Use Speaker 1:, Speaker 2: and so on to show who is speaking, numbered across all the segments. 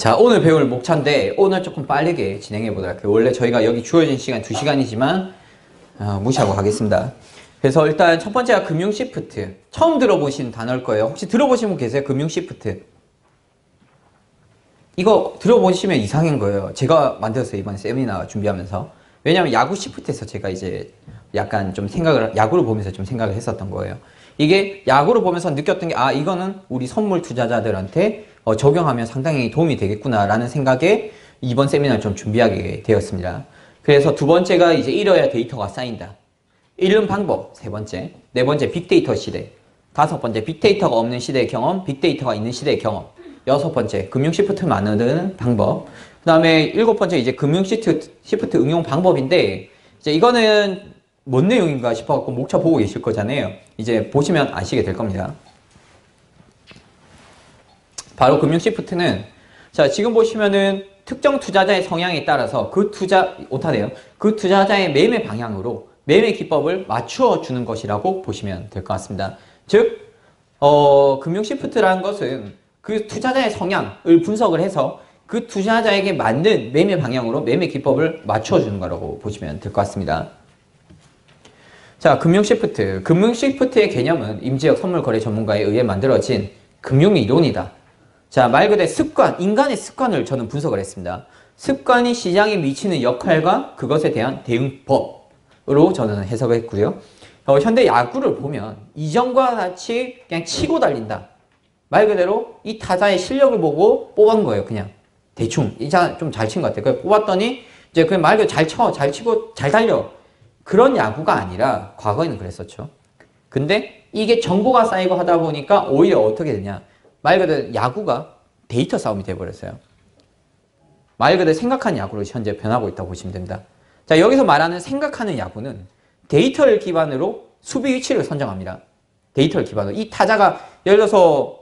Speaker 1: 자, 오늘 배울 목차인데 오늘 조금 빠르게 진행해 보도록 할게요. 원래 저희가 여기 주어진 시간 2시간이지만 무시하고 가겠습니다. 그래서 일단 첫 번째가 금융 시프트. 처음 들어보신 단어일 거예요. 혹시 들어보신 분 계세요? 금융 시프트. 이거 들어보시면 이상한 거예요. 제가 만들었어요. 이번 세미나 준비하면서. 왜냐면 야구 시프트에서 제가 이제 약간 좀 야구를 보면서 좀 생각을 했었던 거예요. 이게 야구를 보면서 느꼈던 게, 이거는 우리 선물 투자자들한테 적용하면 상당히 도움이 되겠구나라는 생각에 이번 세미나를 좀 준비하게 되었습니다. 그래서 두 번째가 이제 이뤄야 데이터가 쌓인다. 이른 방법, 세 번째. 네 번째, 빅데이터 시대. 다섯 번째, 빅데이터가 없는 시대의 경험, 빅데이터가 있는 시대의 경험. 여섯 번째, 금융 시프트 만드는 방법. 그 다음에 일곱 번째, 이제 금융 시프트 응용 방법인데, 이제 이거는 뭔 내용인가 싶어갖고 목차 보고 계실 거잖아요. 이제 보시면 아시게 될 겁니다. 바로 금융 시프트는, 자, 지금 보시면은 특정 투자자의 성향에 따라서 그 투자자의 매매 방향으로 매매 기법을 맞추어 주는 것이라고 보시면 될 것 같습니다. 즉, 금융 시프트라는 것은 그 투자자의 성향을 분석을 해서 그 투자자에게 맞는 매매 방향으로 매매 기법을 맞추어 주는 거라고 보시면 될 것 같습니다. 자, 금융 시프트. 금융 시프트의 개념은 임지혁 선물거래 전문가에 의해 만들어진 금융 이론이다. 자, 말 그대로 습관, 인간의 습관을 저는 분석을 했습니다. 습관이 시장에 미치는 역할과 그것에 대한 대응법으로 저는 해석을 했고요. 현대 야구를 보면 이전과 같이 그냥 치고 달린다. 말 그대로 이 타자의 실력을 보고 뽑은 거예요. 그냥 대충 이 자 좀 잘 친 것 같아요. 뽑았더니 이제 그냥 말 그대로 잘 쳐, 잘 치고 잘 달려. 그런 야구가 아니라 과거에는 그랬었죠. 근데 이게 정보가 쌓이고 하다 보니까 오히려 어떻게 되냐. 말 그대로 야구가 데이터 싸움이 돼버렸어요. 말 그대로 생각하는 야구로 현재 변하고 있다고 보시면 됩니다. 자, 여기서 말하는 생각하는 야구는 데이터를 기반으로 수비 위치를 선정합니다. 데이터를 기반으로. 이 타자가 예를 들어서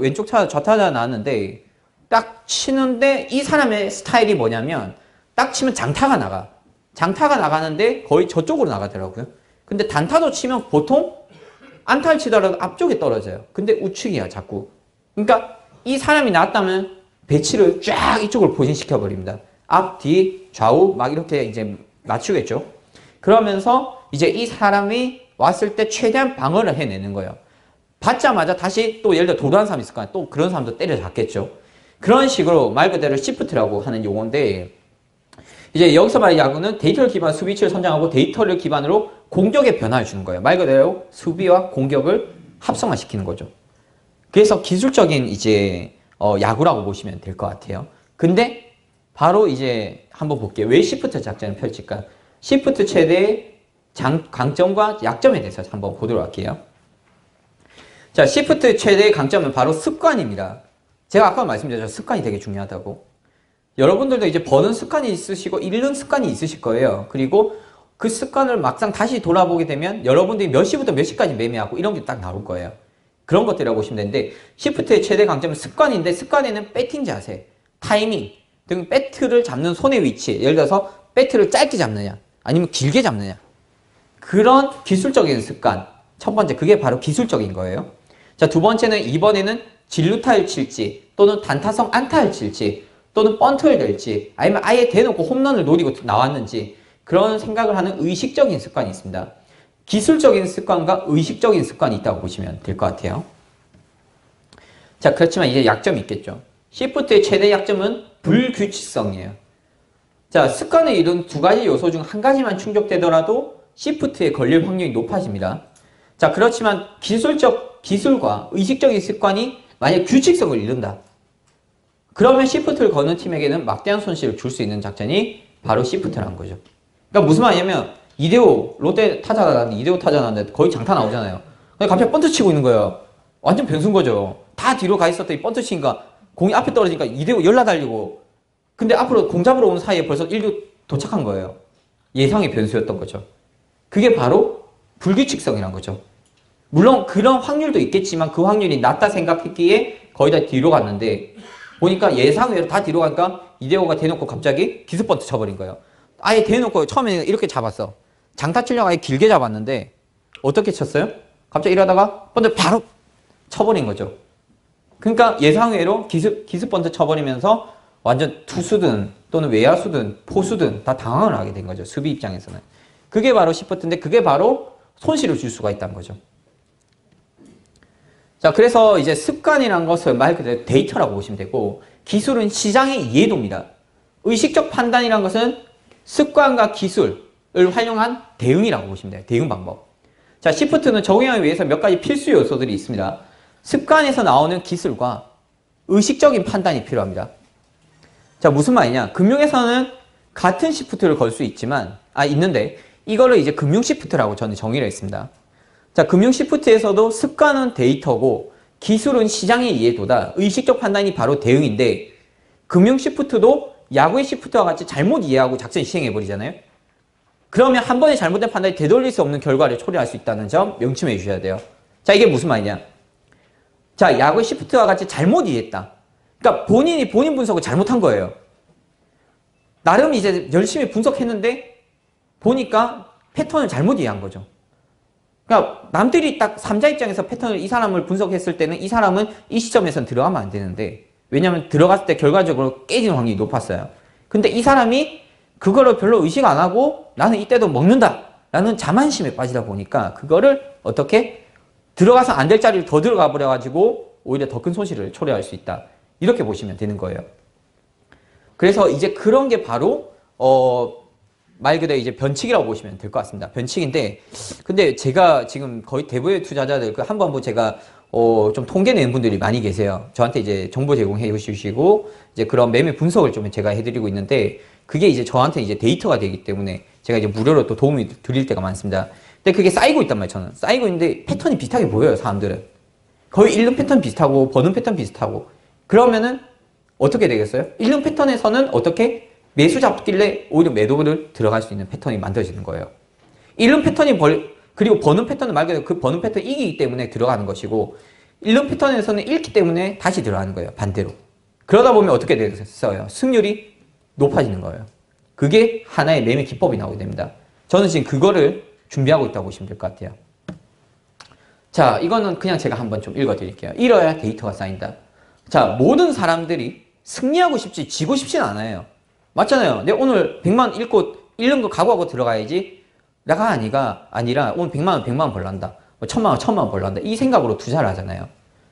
Speaker 1: 왼쪽 타자, 좌타자 나왔는데 딱 치는데 이 사람의 스타일이 뭐냐면 딱 치면 장타가 나가. 장타가 나가는데 거의 저쪽으로 나가더라고요. 근데 단타도 치면 보통 안타를 치더라도 앞쪽에 떨어져요. 근데 우측이야, 자꾸. 그러니까 이 사람이 나왔다면 배치를 쫙 이쪽으로 포진시켜 버립니다. 앞, 뒤, 좌우 막 이렇게 이제 맞추겠죠. 그러면서 이제 이 사람이 왔을 때 최대한 방어를 해내는 거예요. 받자마자 다시 또 예를 들어 도도한 사람이 있을 거야. 또 그런 사람도 때려잡겠죠. 그런 식으로 말 그대로 시프트라고 하는 용어인데, 이제 여기서 말하는 야구는 데이터를 기반 수비 위치를 선정하고 데이터를 기반으로 공격의 변화를 주는 거예요. 말 그대로 수비와 공격을 합성화시키는 거죠. 그래서 기술적인 이제 야구라고 보시면 될 것 같아요. 근데 바로 이제 한번 볼게요. 왜 시프트 작전을 펼칠까? 시프트 최대의 강점과 약점에 대해서 한번 보도록 할게요. 자, 시프트 최대의 강점은 바로 습관입니다. 제가 아까 말씀드렸죠. 습관이 되게 중요하다고. 여러분들도 이제 버는 습관이 있으시고 잃는 습관이 있으실 거예요. 그리고 그 습관을 막상 다시 돌아보게 되면 여러분들이 몇 시부터 몇 시까지 매매하고 이런 게 딱 나올 거예요. 그런 것들이라고 보시면 되는데, 시프트의 최대 강점은 습관인데, 습관에는 배팅 자세, 타이밍 등 배트를 잡는 손의 위치, 예를 들어서 배트를 짧게 잡느냐 아니면 길게 잡느냐, 그런 기술적인 습관. 첫 번째, 그게 바로 기술적인 거예요. 자, 두 번째는 이번에는 진루타를 칠지 또는 단타성 안타를 칠지 또는 번트를 낼지 아니면 아예 대놓고 홈런을 노리고 나왔는지, 그런 생각을 하는 의식적인 습관이 있습니다. 기술적인 습관과 의식적인 습관이 있다고 보시면 될 것 같아요. 자, 그렇지만 이제 약점이 있겠죠. 시프트의 최대 약점은 불규칙성이에요. 자, 습관을 이룬 두 가지 요소 중 한 가지만 충족되더라도 시프트에 걸릴 확률이 높아집니다. 자, 그렇지만 기술과 의식적인 습관이 만약 규칙성을 잃는다. 그러면 시프트를 거는 팀에게는 막대한 손실을 줄 수 있는 작전이 바로 시프트라는 거죠. 그러니까 무슨 말이냐면, 이대호, 롯데 타자가 나왔는데, 이대호 타자 나왔는데 거의 장타 나오잖아요. 근데 갑자기 번트 치고 있는 거예요. 완전 변수인 거죠. 다 뒤로 가 있었더니 번트 치니까 공이 앞에 떨어지니까 이대호 열나 달리고, 근데 앞으로 공 잡으러 온 사이에 벌써 1루 도착한 거예요. 예상의 변수였던 거죠. 그게 바로 불규칙성이란 거죠. 물론 그런 확률도 있겠지만 그 확률이 낮다 생각했기에 거의 다 뒤로 갔는데, 보니까 예상외로 다 뒤로 가니까 이대호가 대놓고 갑자기 기습 번트 쳐버린 거예요. 아예 대놓고 처음에는 이렇게 잡았어. 장타 치려고 아예 길게 잡았는데 어떻게 쳤어요? 갑자기 이러다가 번트 바로 쳐버린 거죠. 그러니까 예상외로 기습 번트 쳐버리면서 완전 투수든 또는 외야수든 포수든 다 당황을 하게 된 거죠. 수비 입장에서는. 그게 바로 시프트인데 그게 바로 손실을 줄 수가 있다는 거죠. 자, 그래서 이제 습관이란 것은 말 그대로 데이터라고 보시면 되고 기술은 시장의 이해도입니다. 의식적 판단이란 것은 습관과 기술을 활용한 대응이라고 보시면 돼요. 대응 방법. 자, 시프트는 적용하기 위해서 몇 가지 필수 요소들이 있습니다. 습관에서 나오는 기술과 의식적인 판단이 필요합니다. 자, 무슨 말이냐? 금융에서는 같은 시프트를 걸 수 있는데 이거를 이제 금융 시프트라고 저는 정의를 했습니다. 자, 금융 시프트에서도 습관은 데이터고 기술은 시장의 이해도다. 의식적 판단이 바로 대응인데 금융 시프트도 야구의 시프트와 같이 잘못 이해하고 작전 시행해버리잖아요. 그러면 한 번의 잘못된 판단이 되돌릴 수 없는 결과를 초래할 수 있다는 점 명심해 주셔야 돼요. 자, 이게 무슨 말이냐? 자, 야구의 시프트와 같이 잘못 이해했다. 그러니까 본인이 본인 분석을 잘못한 거예요. 나름 이제 열심히 분석했는데 보니까 패턴을 잘못 이해한 거죠. 그러니까 남들이 딱 3자 입장에서 패턴을 이 사람을 분석했을 때는 이 사람은 이 시점에서는 들어가면 안 되는데 왜냐하면 들어갔을 때 결과적으로 깨지는 확률이 높았어요. 근데 이 사람이 그거를 별로 의식 안 하고 나는 이때도 먹는다 라는 자만심에 빠지다 보니까 그거를 어떻게 들어가서 안 될 자리를 더 들어가 버려가지고 오히려 더 큰 손실을 초래할 수 있다. 이렇게 보시면 되는 거예요. 그래서 이제 그런 게 바로 말 그대로 이제 변칙이라고 보시면 될 것 같습니다. 변칙인데 근데 제가 지금 거의 대부분의 투자자들 한번 제가 좀 통계 내는 분들이 많이 계세요. 저한테 이제 정보 제공해 주시고 이제 그런 매매 분석을 좀 제가 해드리고 있는데 그게 이제 저한테 이제 데이터가 되기 때문에 제가 이제 무료로 또 도움이 드릴 때가 많습니다. 근데 그게 쌓이고 있단 말이에요. 저는 쌓이고 있는데 패턴이 비슷하게 보여요. 사람들은 거의 1름 패턴 비슷하고 버는 패턴 비슷하고 그러면은 어떻게 되겠어요? 1름 패턴에서는 어떻게 매수 잡길래 오히려 매도를 들어갈 수 있는 패턴이 만들어지는 거예요. 1름 패턴이 그리고 버는 패턴은 말 그대로 그 버는 패턴이 이기기 때문에 들어가는 것이고 1름 패턴에서는 잃기 때문에 다시 들어가는 거예요. 반대로. 그러다 보면 어떻게 되겠어요? 승률이 높아지는 거예요. 그게 하나의 매매 기법이 나오게 됩니다. 저는 지금 그거를 준비하고 있다고 보시면 될 것 같아요. 자, 이거는 그냥 제가 한번 좀 읽어드릴게요. 잃어야 데이터가 쌓인다. 자, 모든 사람들이 승리하고 싶지 지고 싶진 않아요. 맞잖아요. 내가 오늘 100만 원 잃고 잃는 거 각오하고 들어가야지 내가 아니라 오늘 100만 원 100만 원 벌란다. 1000만 원 1000만 원 벌란다. 이 생각으로 투자를 하잖아요.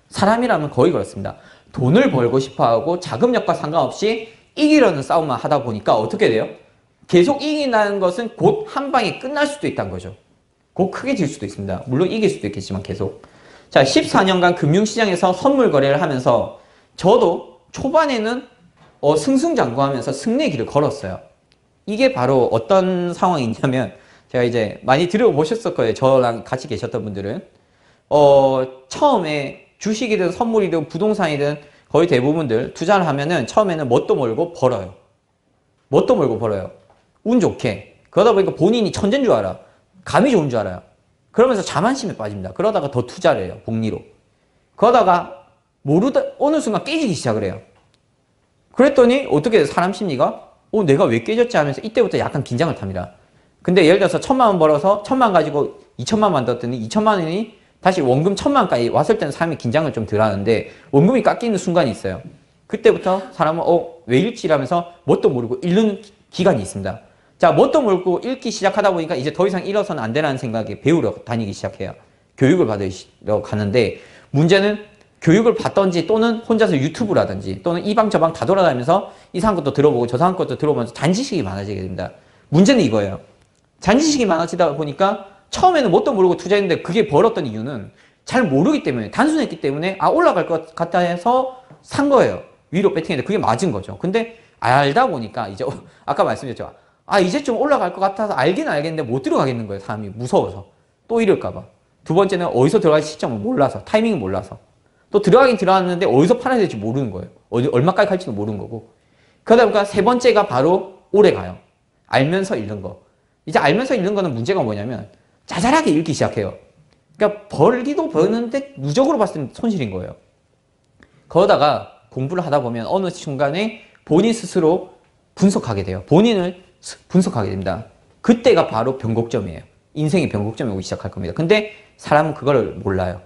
Speaker 1: 사람이라면 거의 그렇습니다. 돈을 벌고 싶어하고 자금력과 상관없이 이기려는 싸움만 하다 보니까 어떻게 돼요? 계속 이긴다는 것은 곧 한 방에 끝날 수도 있다는 거죠. 곧 크게 질 수도 있습니다. 물론 이길 수도 있겠지만 계속. 자, 14년간 금융시장에서 선물 거래를 하면서 저도 초반에는 승승장구하면서 승리의 길을 걸었어요. 이게 바로 어떤 상황이냐면 제가 이제 많이 들어보셨을 거예요. 저랑 같이 계셨던 분들은 처음에 주식이든 선물이든 부동산이든 거의 대부분들 투자를 하면은 처음에는 뭣도 몰고 벌어요. 뭣도 몰고 벌어요. 운 좋게. 그러다 보니까 본인이 천재인 줄 알아. 감이 좋은 줄 알아요. 그러면서 자만심에 빠집니다. 그러다가 더 투자를 해요. 복리로. 그러다가 어느 순간 깨지기 시작을 해요. 그랬더니 어떻게 돼요? 사람 심리가 내가 왜 깨졌지 하면서 이때부터 약간 긴장을 탑니다. 근데 예를 들어서 1000만 원 벌어서 1000만 가지고 2000만 원 만들었더니 2000만 원이 다시 원금 1000만 원까지 왔을 때는 사람이 긴장을 좀 덜 하는데 원금이 깎이는 순간이 있어요. 그때부터 사람은 왜 잃지? 이러면서 뭣도 모르고 잃는 기간이 있습니다. 자, 뭣도 모르고 읽기 시작하다 보니까 이제 더 이상 잃어서는 안 되라는 생각에 배우러 다니기 시작해요. 교육을 받으러 가는데 문제는 교육을 받던지 또는 혼자서 유튜브라든지 또는 이 방 저 방 다 돌아다니면서 이 사람 것도 들어보고 저 사람 것도 들어보면서 잔지식이 많아지게 됩니다. 문제는 이거예요. 잔지식이 많아지다 보니까 처음에는 뭣도 모르고 투자했는데 그게 벌었던 이유는 잘 모르기 때문에 단순했기 때문에 올라갈 것 같다 해서 산 거예요. 위로 배팅했는데 그게 맞은 거죠. 근데 알다 보니까 이제 아까 말씀드렸죠. 이제 좀 올라갈 것 같아서 알긴 알겠는데 못 들어가겠는 거예요. 사람이 무서워서. 또 이럴까 봐. 두 번째는 어디서 들어갈 시점을 몰라서 타이밍을 몰라서. 또 들어가긴 들어갔는데 어디서 팔아야 될지 모르는 거예요. 얼마까지 갈지도 모르는 거고. 그러다 보니까 세 번째가 바로 오래 가요. 알면서 잃는 거. 이제 알면서 잃는 거는 문제가 뭐냐면 자잘하게 읽기 시작해요. 그러니까 벌기도 버는데 누적으로 봤을 때는 손실인 거예요. 그러다가 공부를 하다 보면 어느 순간에 본인 스스로 분석하게 돼요. 본인을 분석하게 됩니다. 그때가 바로 변곡점이에요. 인생의 변곡점이 오기 시작할 겁니다. 근데 사람은 그걸 몰라요.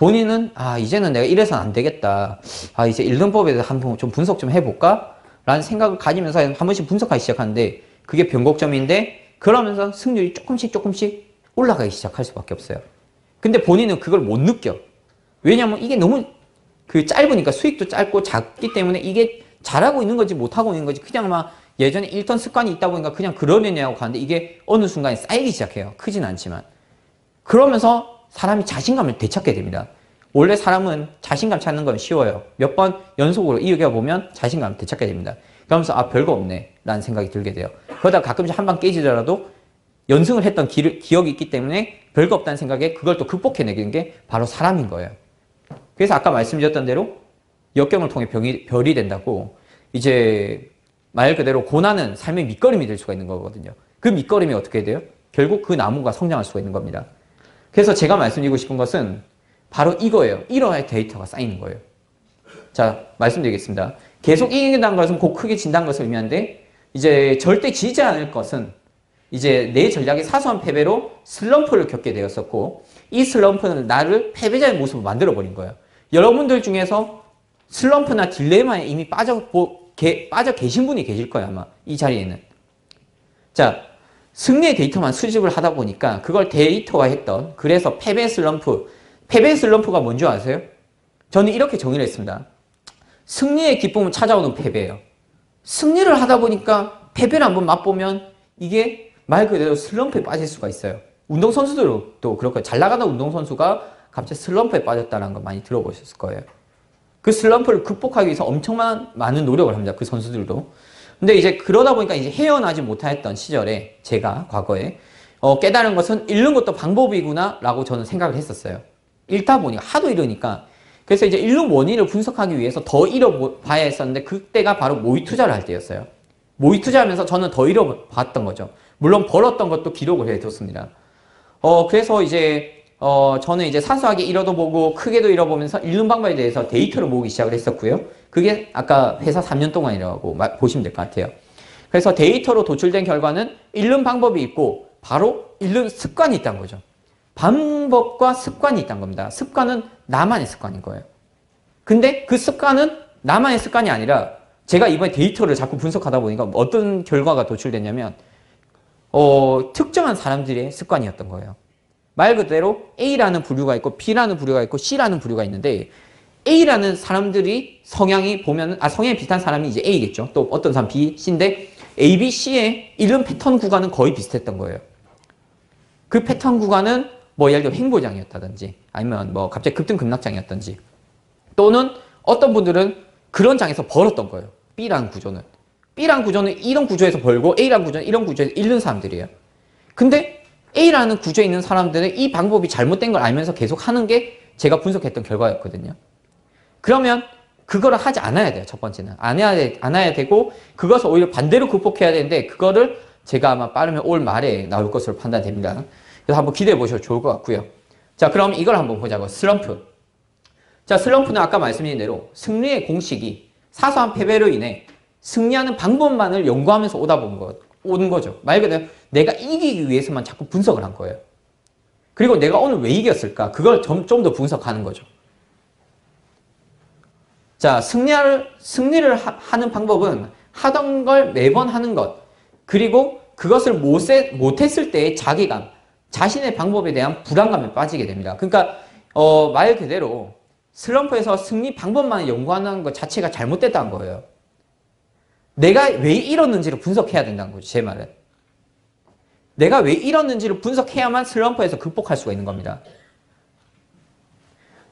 Speaker 1: 본인은 이제는 내가 이래서는 안 되겠다. 이제 일등법에 대해서 한번 좀 분석 좀 해볼까? 라는 생각을 가지면서 한 번씩 분석하기 시작하는데 그게 변곡점인데 그러면서 승률이 조금씩 올라가기 시작할 수밖에 없어요. 근데 본인은 그걸 못 느껴. 왜냐면 이게 너무 짧으니까 수익도 짧고 작기 때문에 이게 잘하고 있는 건지 못하고 있는 건지 그냥 막 예전에 잃던 습관이 있다 보니까 그냥 그러려냐고 가는데 이게 어느 순간에 쌓이기 시작해요. 크진 않지만. 그러면서 사람이 자신감을 되찾게 됩니다. 원래 사람은 자신감 찾는 건 쉬워요. 몇 번 연속으로 이겨보면 자신감을 되찾게 됩니다. 그러면서 별거 없네 라는 생각이 들게 돼요. 그러다 가끔씩 한 방 깨지더라도 연승을 했던 기억이 있기 때문에 별거 없다는 생각에 그걸 또 극복해내는 게 바로 사람인 거예요. 그래서 아까 말씀드렸던 대로 역경을 통해 별이 된다고 이제 말 그대로 고난은 삶의 밑거름이 될 수가 있는 거거든요. 그 밑거름이 어떻게 돼요? 결국 그 나무가 성장할 수가 있는 겁니다. 그래서 제가 말씀드리고 싶은 것은 바로 이거예요. 이러한 데이터가 쌓이는 거예요. 자, 말씀드리겠습니다. 계속 이긴다는 것은 곧 크게 진다는 것을 의미하는데 이제 절대 지지 않을 것은 이제 내 전략의 사소한 패배로 슬럼프를 겪게 되었었고 이 슬럼프는 나를 패배자의 모습으로 만들어버린 거예요. 여러분들 중에서 슬럼프나 딜레마에 이미 빠져 계신 분이 계실 거예요. 아마 이 자리에는. 자, 승리의 데이터만 수집을 하다 보니까 그걸 데이터화했던 그래서 패배 슬럼프가 뭔지 아세요? 저는 이렇게 정의를 했습니다. 승리의 기쁨은 찾아오는 패배예요. 승리를 하다 보니까 패배를 한번 맛보면 이게 말 그대로 슬럼프에 빠질 수가 있어요. 운동선수들도 그렇고 잘 나가는 운동선수가 갑자기 슬럼프에 빠졌다는 거 많이 들어보셨을 거예요. 그 슬럼프를 극복하기 위해서 엄청 많은 노력을 합니다. 그 선수들도. 근데 이제 그러다 보니까 이제 헤어나지 못했던 시절에 제가 과거에 깨달은 것은 잃는 것도 방법이구나 라고 저는 생각을 했었어요. 잃다 보니까 하도 잃으니까 그래서 이제 잃는 원인을 분석하기 위해서 더 잃어봐야 했었는데 그때가 바로 모의 투자를 할 때였어요. 모의 투자하면서 저는 더 잃어봤던 거죠. 물론 벌었던 것도 기록을 해뒀습니다. 그래서 이제 저는 이제 사소하게 잃어도 보고 크게도 잃어보면서 잃는 방법에 대해서 데이터를 모으기 시작을 했었고요. 그게 아까 회사 3년 동안이라고 보시면 될 것 같아요. 그래서 데이터로 도출된 결과는 잃는 방법이 있고 바로 잃는 습관이 있다는 거죠. 방법과 습관이 있다는 겁니다. 습관은 나만의 습관인 거예요. 근데 그 습관은 나만의 습관이 아니라 제가 이번에 데이터를 자꾸 분석하다 보니까 어떤 결과가 도출됐냐면 특정한 사람들의 습관이었던 거예요. 말 그대로 A라는 부류가 있고 B라는 부류가 있고 C라는 부류가 있는데 A라는 사람들이 성향이 보면 성향이 비슷한 사람이 이제 A겠죠. 또 어떤 사람 B, C인데 A, B, C의 이런 패턴 구간은 거의 비슷했던 거예요. 그 패턴 구간은 뭐 예를 들어 횡보장이었다든지 아니면 뭐 갑자기 급등급락장이었든지 또는 어떤 분들은 그런 장에서 벌었던 거예요. B라는 구조는 이런 구조에서 벌고 A라는 구조는 이런 구조에서 잃는 사람들이에요. 근데 A라는 구조에 있는 사람들은 이 방법이 잘못된 걸 알면서 계속 하는 게 제가 분석했던 결과였거든요. 그러면 그거를 하지 않아야 돼요. 첫 번째는. 안 해야 되고 그것을 오히려 반대로 극복해야 되는데 그거를 제가 아마 빠르면 올 말에 나올 것으로 판단됩니다. 그래서 한번 기대해 보셔도 좋을 것 같고요. 자, 그럼 이걸 한번 보자고. 슬럼프. 자, 슬럼프는 아까 말씀드린 대로 승리의 공식이 사소한 패배로 인해 승리하는 방법만을 연구하면서 오는 거죠. 말 그대로 내가 이기기 위해서만 자꾸 분석을 한 거예요. 그리고 내가 오늘 왜 이겼을까? 그걸 좀 더 분석하는 거죠. 자, 승리를 하는 방법은 하던 걸 매번 하는 것, 그리고 그것을 못했을 때의 자괴감, 자신의 방법에 대한 불안감에 빠지게 됩니다. 그러니까 말 그대로 슬럼프에서 승리 방법만 연구하는 것 자체가 잘못됐다는 거예요. 내가 왜 이뤘는지를 분석해야 된다는 거죠. 제 말은. 내가 왜 이뤘는지를 분석해야만 슬럼프에서 극복할 수가 있는 겁니다.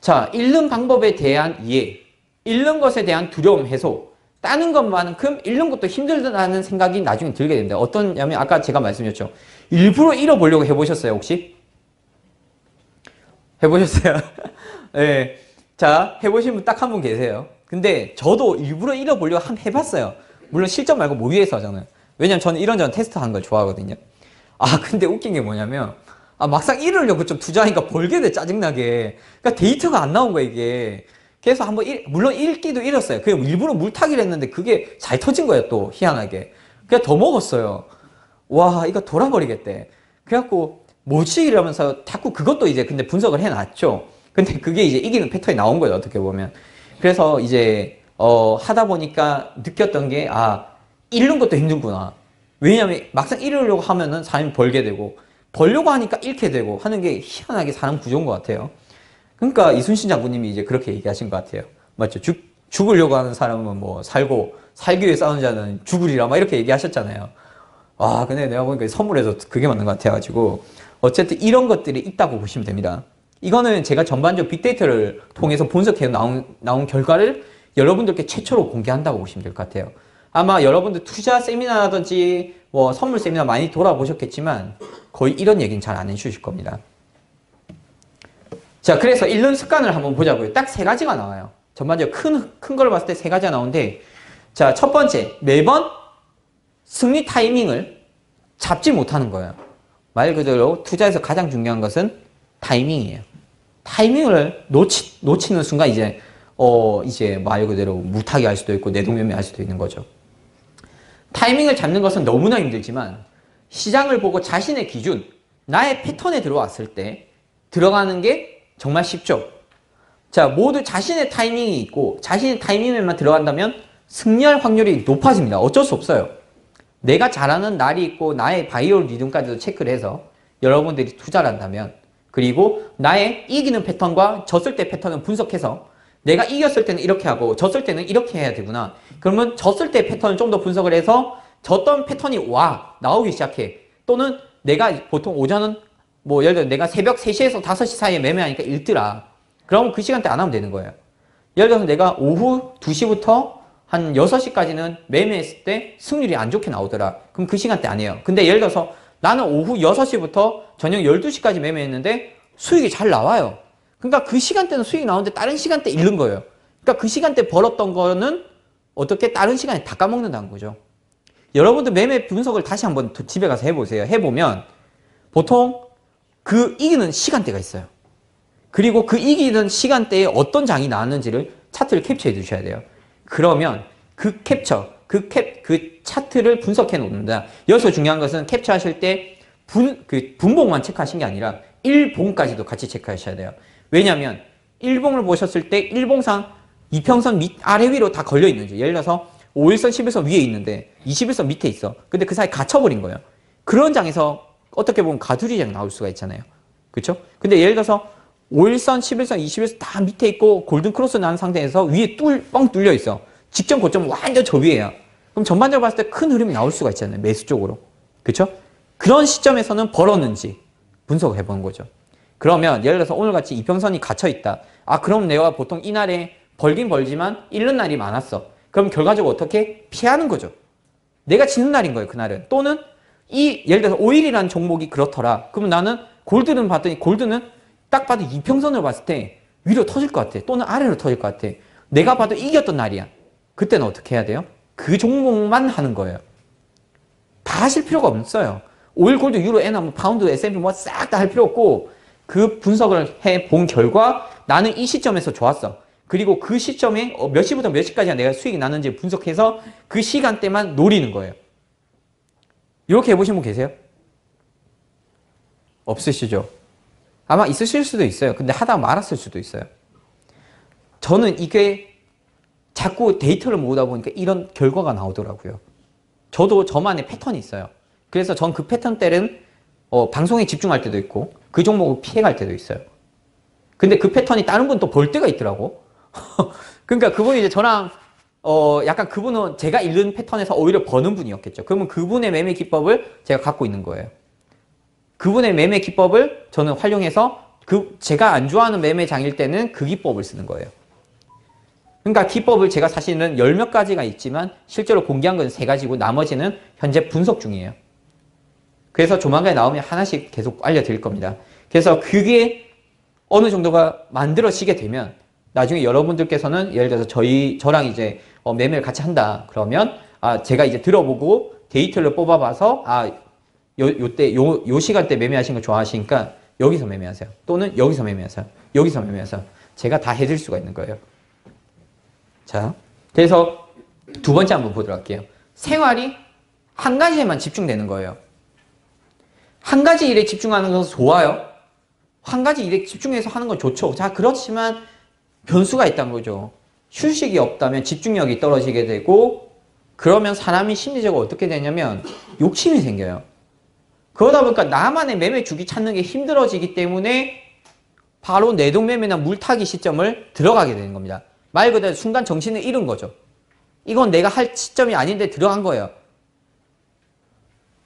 Speaker 1: 자, 잃는 방법에 대한 이해, 잃는 것에 대한 두려움 해소, 따는 것만큼 잃는 것도 힘들다는 생각이 나중에 들게 됩니다. 어떠냐면 아까 제가 말씀드렸죠. 일부러 잃어보려고 해보셨어요, 혹시? 해보셨어요? 네. 자, 해보신 분 딱 한 분 계세요. 근데 저도 일부러 잃어보려고 한번 해봤어요. 물론 실전 말고 모의에서 저는. 왜냐면 저는 이런저런 테스트 하는 걸 좋아하거든요. 근데 웃긴 게 뭐냐면 막상 잃으려고 좀 투자하니까 벌게 돼, 짜증나게. 그러니까 데이터가 안 나온 거야, 이게. 그래서 한번 물론 읽기도 잃었어요. 그냥 일부러 물타기를 했는데 그게 잘 터진 거예요, 또 희한하게. 그냥 더 먹었어요. 와, 이거 돌아버리겠대. 그래갖고 뭐지 이러면서 자꾸 그것도 이제 근데 분석을 해놨죠. 근데 그게 이제 이기는 패턴이 나온 거예요, 어떻게 보면. 그래서 이제 하다 보니까 느꼈던 게 잃는 것도 힘들구나. 왜냐면 막상 잃으려고 하면은 사람이 벌게 되고 벌려고 하니까 잃게 되고 하는 게 희한하게 사람 구조인 것 같아요. 그러니까 이순신 장군님이 이제 그렇게 얘기하신 것 같아요. 맞죠? 죽으려고 하는 사람은 뭐 살기 위해 싸우는 자는 죽으리라 막 이렇게 얘기하셨잖아요. 근데 내가 보니까 선물에서 그게 맞는 것 같아가지고 어쨌든 이런 것들이 있다고 보시면 됩니다. 이거는 제가 전반적으로 빅데이터를 통해서 분석해서 나온 결과를 여러분들께 최초로 공개한다고 보시면 될 것 같아요. 아마 여러분들 투자 세미나라든지 뭐 선물 세미나 많이 돌아보셨겠지만 거의 이런 얘기는 잘 안 해주실 겁니다. 자, 그래서 잃는 습관을 한번 보자고요. 딱 세 가지가 나와요. 전반적으로 큰 걸 봤을 때 세 가지가 나오는데, 자, 첫 번째, 매번 승리 타이밍을 잡지 못하는 거예요. 말 그대로 투자에서 가장 중요한 것은 타이밍이에요. 타이밍을 놓치는 순간 이제 말 그대로 무타기 할 수도 있고 내동매매 할 수도 있는 거죠. 타이밍을 잡는 것은 너무나 힘들지만 시장을 보고 자신의 기준, 나의 패턴에 들어왔을 때 들어가는 게 정말 쉽죠. 자, 모두 자신의 타이밍이 있고 자신의 타이밍에만 들어간다면 승리할 확률이 높아집니다. 어쩔 수 없어요. 내가 잘하는 날이 있고 나의 바이오 리듬까지도 체크를 해서 여러분들이 투자를 한다면, 그리고 나의 이기는 패턴과 졌을 때 패턴을 분석해서 내가 이겼을 때는 이렇게 하고 졌을 때는 이렇게 해야 되구나. 그러면 졌을 때 패턴을 좀 더 분석을 해서 졌던 패턴이 나오기 시작해. 또는 내가 보통 오전은 뭐 예를 들어 내가 새벽 3시에서 5시 사이에 매매하니까 읽더라. 그럼 그 시간대 안 하면 되는 거예요. 예를 들어서 내가 오후 2시부터 한 6시까지는 매매했을 때 승률이 안 좋게 나오더라. 그럼 그 시간대 안 해요. 근데 예를 들어서 나는 오후 6시부터 저녁 12시까지 매매했는데 수익이 잘 나와요. 그러니까 그 시간대는 수익이 나오는데 다른 시간대 잃는 거예요. 그러니까 그 시간대 벌었던 거는 어떻게 다른 시간에 다 까먹는다는 거죠. 여러분들 매매 분석을 다시 한번 집에 가서 해보세요. 해보면 보통 그 이기는 시간대가 있어요. 그리고 그 이기는 시간대에 어떤 장이 나왔는지를 차트를 캡처해 두셔야 돼요. 그러면 그 차트를 분석해 놓는다. 여기서 중요한 것은 캡처하실 때 분봉만 체크하신 게 아니라 일봉까지도 같이 체크하셔야 돼요. 왜냐하면 일봉을 보셨을 때 일봉상 이평선 아래 위로 다 걸려 있는지, 예를 들어서 5일선, 11선 위에 있는데 21선 밑에 있어. 근데 그 사이 갇혀버린 거예요. 그런 장에서 어떻게 보면 가두리장 나올 수가 있잖아요. 그렇죠? 근데 예를 들어서 5일선, 11선, 21선 다 밑에 있고 골든 크로스 나는 상태에서 위에 뻥 뚫려 있어. 직전 고점은 완전 저 위에요. 그럼 전반적으로 봤을 때 큰 흐름이 나올 수가 있잖아요. 매수 쪽으로. 그렇죠? 그런 시점에서는 벌었는지 분석을 해보는 거죠. 그러면 예를 들어서 오늘같이 이평선이 갇혀있다. 그럼 내가 보통 이날에 벌긴 벌지만 잃는 날이 많았어. 그럼 결과적으로 어떻게? 피하는 거죠. 내가 지는 날인 거예요, 그날은. 또는 예를 들어서 오일이라는 종목이 그렇더라. 그러면 나는 골드는 봤더니 골드는 딱 봐도 이평선을 봤을 때 위로 터질 것 같아. 또는 아래로 터질 것 같아. 내가 봐도 이겼던 날이야. 그때는 어떻게 해야 돼요? 그 종목만 하는 거예요. 다 하실 필요가 없어요. 오일, 골드, 유로, 엔화, 파운드, S&P 싹 다 할 필요 없고 그 분석을 해본 결과 나는 이 시점에서 좋았어. 그리고 그 시점에 몇 시부터 몇 시까지 내가 수익이 나는지 분석해서 그 시간대만 노리는 거예요. 이렇게 해보신 분 계세요? 없으시죠? 아마 있으실 수도 있어요. 근데 하다가 말았을 수도 있어요. 저는 이게 자꾸 데이터를 모으다 보니까 이런 결과가 나오더라고요. 저도 저만의 패턴이 있어요. 그래서 전 그 패턴 때는 방송에 집중할 때도 있고 그 종목을 피해갈 때도 있어요. 근데 그 패턴이 다른 분 또 볼 때가 있더라고. 그러니까 그분이 이제 저랑 약간 그분은 제가 잃는 패턴에서 오히려 버는 분이었겠죠. 그러면 그분의 매매 기법을 제가 갖고 있는 거예요. 그분의 매매 기법을 저는 활용해서 제가 안 좋아하는 매매장일 때는 그 기법을 쓰는 거예요. 그러니까 기법을 제가 사실은 10몇 가지가 있지만 실제로 공개한 건 3가지고 나머지는 현재 분석 중이에요. 그래서 조만간에 나오면 하나씩 계속 알려드릴 겁니다. 그래서 그게 어느 정도가 만들어지게 되면 나중에 여러분들께서는 예를 들어서 저랑 이제 매매를 같이 한다. 그러면 제가 이제 들어보고 데이터를 뽑아봐서 요 시간대 매매하시는 거 좋아하시니까 여기서 매매하세요. 또는 여기서 매매하세요. 여기서 매매하세요. 제가 다 해드릴 수가 있는 거예요. 자, 그래서 두 번째 한번 보도록 할게요. 생활이 한 가지에만 집중되는 거예요. 한 가지 일에 집중하는 것은 좋아요. 한 가지 일에 집중해서 하는 건 좋죠. 자, 그렇지만 변수가 있다는 거죠. 휴식이 없다면 집중력이 떨어지게 되고, 그러면 사람이 심리적으로 어떻게 되냐면 욕심이 생겨요. 그러다 보니까 나만의 매매 주기 찾는 게 힘들어지기 때문에 바로 내동매매나 물타기 시점을 들어가게 되는 겁니다. 말 그대로 순간 정신을 잃은 거죠. 이건 내가 할 시점이 아닌데 들어간 거예요.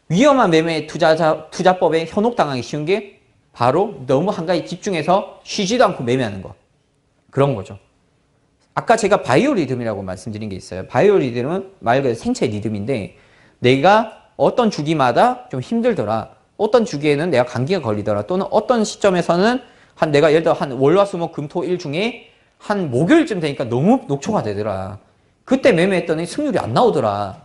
Speaker 1: 위험한 매매 투자법에 현혹당하기 쉬운 게 바로 너무 한 가지 집중해서 쉬지도 않고 매매하는 거. 그런 거죠. 아까 제가 바이오 리듬이라고 말씀드린 게 있어요. 바이오 리듬은 말 그대로 생체 리듬인데, 내가 어떤 주기마다 좀 힘들더라, 어떤 주기에는 내가 감기가 걸리더라, 또는 어떤 시점에서는 내가 예를 들어 한 월화수목금토일 중에 한 목요일쯤 되니까 너무 녹초가 되더라, 그때 매매했더니 승률이 안 나오더라,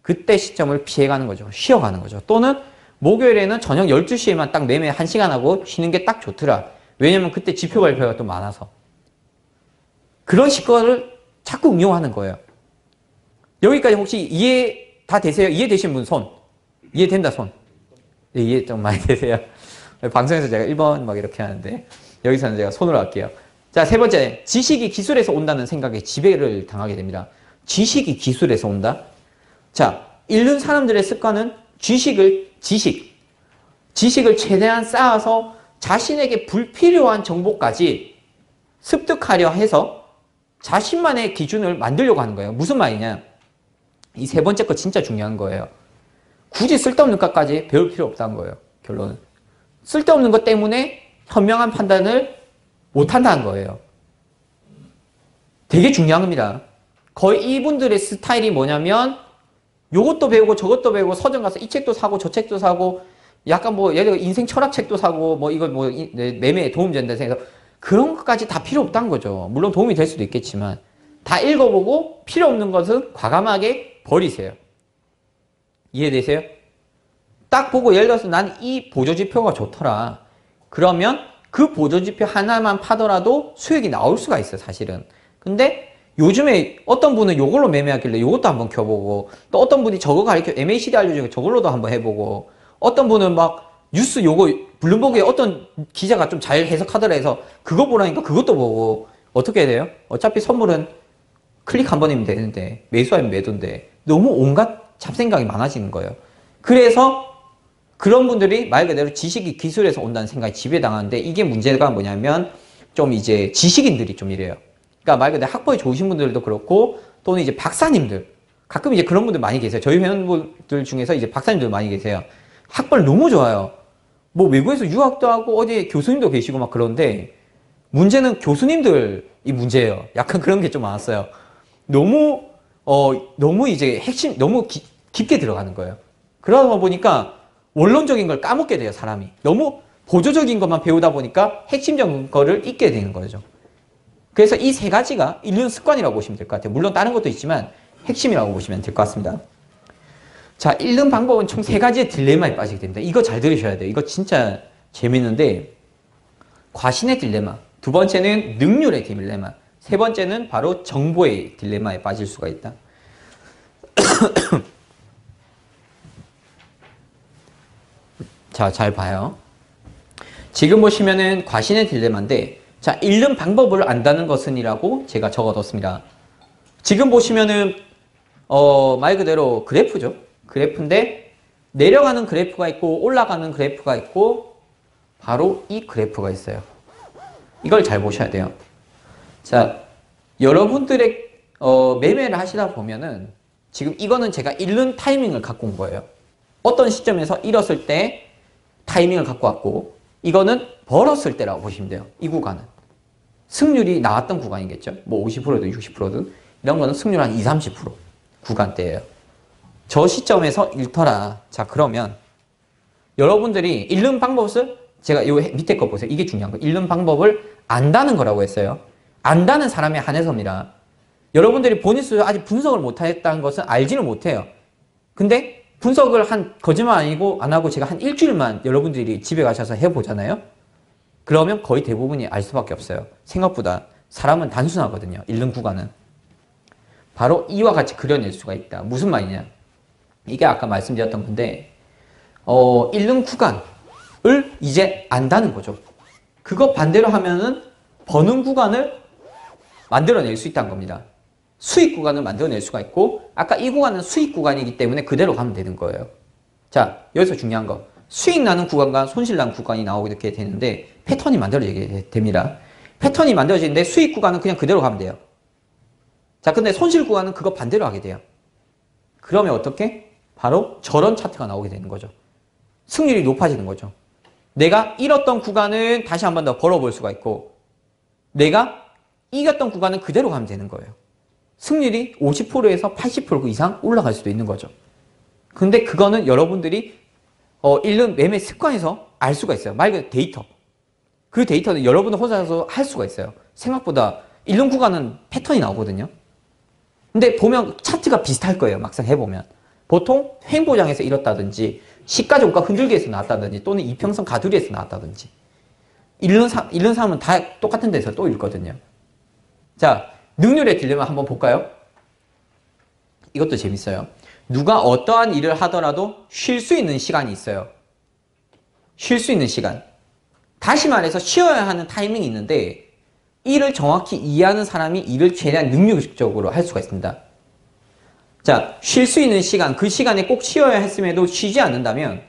Speaker 1: 그때 시점을 피해가는 거죠. 쉬어가는 거죠. 또는 목요일에는 저녁 12시에만 딱 매매 1시간 하고 쉬는 게 딱 좋더라, 왜냐면 그때 지표 발표가 또 많아서. 그런 식거를 자꾸 응용하는 거예요. 여기까지 혹시 이해 다 되세요? 이해되신 분 손. 이해된다 손. 네, 이해 좀 많이 되세요? 방송에서 제가 1번 막 이렇게 하는데 여기서는 제가 손으로 할게요. 자, 세 번째, 지식이 기술에서 온다는 생각에 지배를 당하게 됩니다. 지식이 기술에서 온다? 자, 읽는 사람들의 습관은 지식을 최대한 쌓아서 자신에게 불필요한 정보까지 습득하려 해서 자신만의 기준을 만들려고 하는 거예요. 무슨 말이냐? 이 세 번째 거 진짜 중요한 거예요. 굳이 쓸데없는 것까지 배울 필요 없다는 거예요. 결론은. 쓸데없는 것 때문에 현명한 판단을 못한다는 거예요. 되게 중요한 겁니다. 거의 이분들의 스타일이 뭐냐면 요것도 배우고 저것도 배우고, 서점 가서 이 책도 사고 저 책도 사고, 약간 뭐 예를 들어 인생 철학 책도 사고, 뭐 이거 뭐 매매에 도움 된다 해서 그런 것까지 다 필요 없다는 거죠. 물론 도움이 될 수도 있겠지만 다 읽어보고 필요 없는 것은 과감하게 버리세요. 이해되세요? 딱 보고 예를 들어서 난 이 보조지표가 좋더라, 그러면 그 보조지표 하나만 파더라도 수익이 나올 수가 있어요, 사실은. 근데 요즘에 어떤 분은 이걸로 매매하길래 이것도 한번 켜보고, 또 어떤 분이 저거 가르쳐 MACD 알려주니까 저걸로도 한번 해보고, 어떤 분은 막 뉴스 요거 블룸버그에 어떤 기자가 좀 잘 해석하더라 해서 그거 보라니까 그것도 보고. 어떻게 해야 돼요? 어차피 선물은 클릭 한 번이면 되는데, 매수하면 매도인데, 너무 온갖 잡생각이 많아지는 거예요. 그래서 그런 분들이 말 그대로 지식이 기술에서 온다는 생각이 지배당하는데, 이게 문제가 뭐냐면 좀 이제 지식인들이 좀 이래요. 그러니까 말 그대로 학벌이 좋으신 분들도 그렇고, 또는 이제 박사님들, 가끔 이제 그런 분들 많이 계세요. 저희 회원분들 중에서 이제 박사님들 많이 계세요. 학벌 너무 좋아요. 뭐 외국에서 유학도 하고 어디 교수님도 계시고 막 그런데, 문제는 교수님들이 문제예요. 약간 그런 게 좀 많았어요. 너무 이제 핵심 너무 깊게 들어가는 거예요. 그러다 보니까 원론적인 걸 까먹게 돼요, 사람이. 너무 보조적인 것만 배우다 보니까 핵심적인 거를 잊게 되는 거죠. 그래서 이 세 가지가 읽는 습관이라고 보시면 될 것 같아요. 물론 다른 것도 있지만 핵심이라고 보시면 될 것 같습니다. 자, 읽는 방법은 총 세 가지의 딜레마에 빠지게 됩니다. 이거 잘 들으셔야 돼요. 이거 진짜 재밌는데, 과신의 딜레마, 두 번째는 능률의 딜레마, 세 번째는 바로 정보의 딜레마에 빠질 수가 있다. 자, 잘 봐요. 지금 보시면은 과신의 딜레마인데, 자, 읽는 방법을 안다는 것은이라고 제가 적어뒀습니다. 지금 보시면은 말 그대로 그래프죠. 그래프인데 내려가는 그래프가 있고 올라가는 그래프가 있고, 바로 이 그래프가 있어요. 이걸 잘 보셔야 돼요. 자, 여러분들의 매매를 하시다 보면은 지금 이거는 제가 읽는 타이밍을 갖고 온 거예요. 어떤 시점에서 잃었을 때 타이밍을 갖고 왔고, 이거는 벌었을 때라고 보시면 돼요. 이 구간은 승률이 나왔던 구간이겠죠. 뭐 50%든 60%든 이런 거는 승률 한 20, 30% 구간대예요. 저 시점에서 잃더라. 자, 그러면 여러분들이 읽는 방법을, 제가 요 밑에 거 보세요. 이게 중요한 거예요. 읽는 방법을 안다는 거라고 했어요. 안다는 사람에 한해서입니다. 여러분들이 본인 스스로 아직 분석을 못했다는 것은 알지는 못해요. 근데 분석을 거짓말 아니고 안 하고 제가 한 일주일만 여러분들이 집에 가셔서 해보잖아요. 그러면 거의 대부분이 알 수밖에 없어요. 생각보다 사람은 단순하거든요. 읽는 구간은. 바로 이와 같이 그려낼 수가 있다. 무슨 말이냐? 이게 아까 말씀드렸던 건데, 읽는 구간을 이제 안다는 거죠. 그거 반대로 하면은 버는 구간을 만들어낼 수 있다는 겁니다. 수익 구간을 만들어낼 수가 있고 아까 이 구간은 수익 구간이기 때문에 그대로 가면 되는 거예요. 자, 여기서 중요한 거. 수익 나는 구간과 손실 나는 구간이 나오게 이렇게 되는데 패턴이 만들어지게 됩니다. 패턴이 만들어지는데 수익 구간은 그냥 그대로 가면 돼요. 자, 근데 손실 구간은 그거 반대로 하게 돼요. 그러면 어떻게? 바로 저런 차트가 나오게 되는 거죠. 승률이 높아지는 거죠. 내가 잃었던 구간은 다시 한 번 더 벌어볼 수가 있고 내가 이겼던 구간은 그대로 가면 되는 거예요. 승률이 50%에서 80% 이상 올라갈 수도 있는 거죠. 근데 그거는 여러분들이 잃는 매매 습관에서 알 수가 있어요. 말 그대로 데이터. 그 데이터는 여러분들 혼자서 할 수가 있어요. 생각보다 잃는 구간은 패턴이 나오거든요. 근데 보면 차트가 비슷할 거예요. 막상 해보면. 보통 횡보장에서 잃었다든지 시가 종가 흔들기에서 나왔다든지 또는 이평선 가두리에서 나왔다든지 잃는 사람은 다 똑같은 데서 또 잃거든요. 자, 능률의 딜레마 한번 볼까요? 이것도 재밌어요. 누가 어떠한 일을 하더라도 쉴 수 있는 시간이 있어요. 쉴 수 있는 시간. 다시 말해서 쉬어야 하는 타이밍이 있는데 일을 정확히 이해하는 사람이 일을 최대한 능률적으로 할 수가 있습니다. 자, 쉴 수 있는 시간, 그 시간에 꼭 쉬어야 했음에도 쉬지 않는다면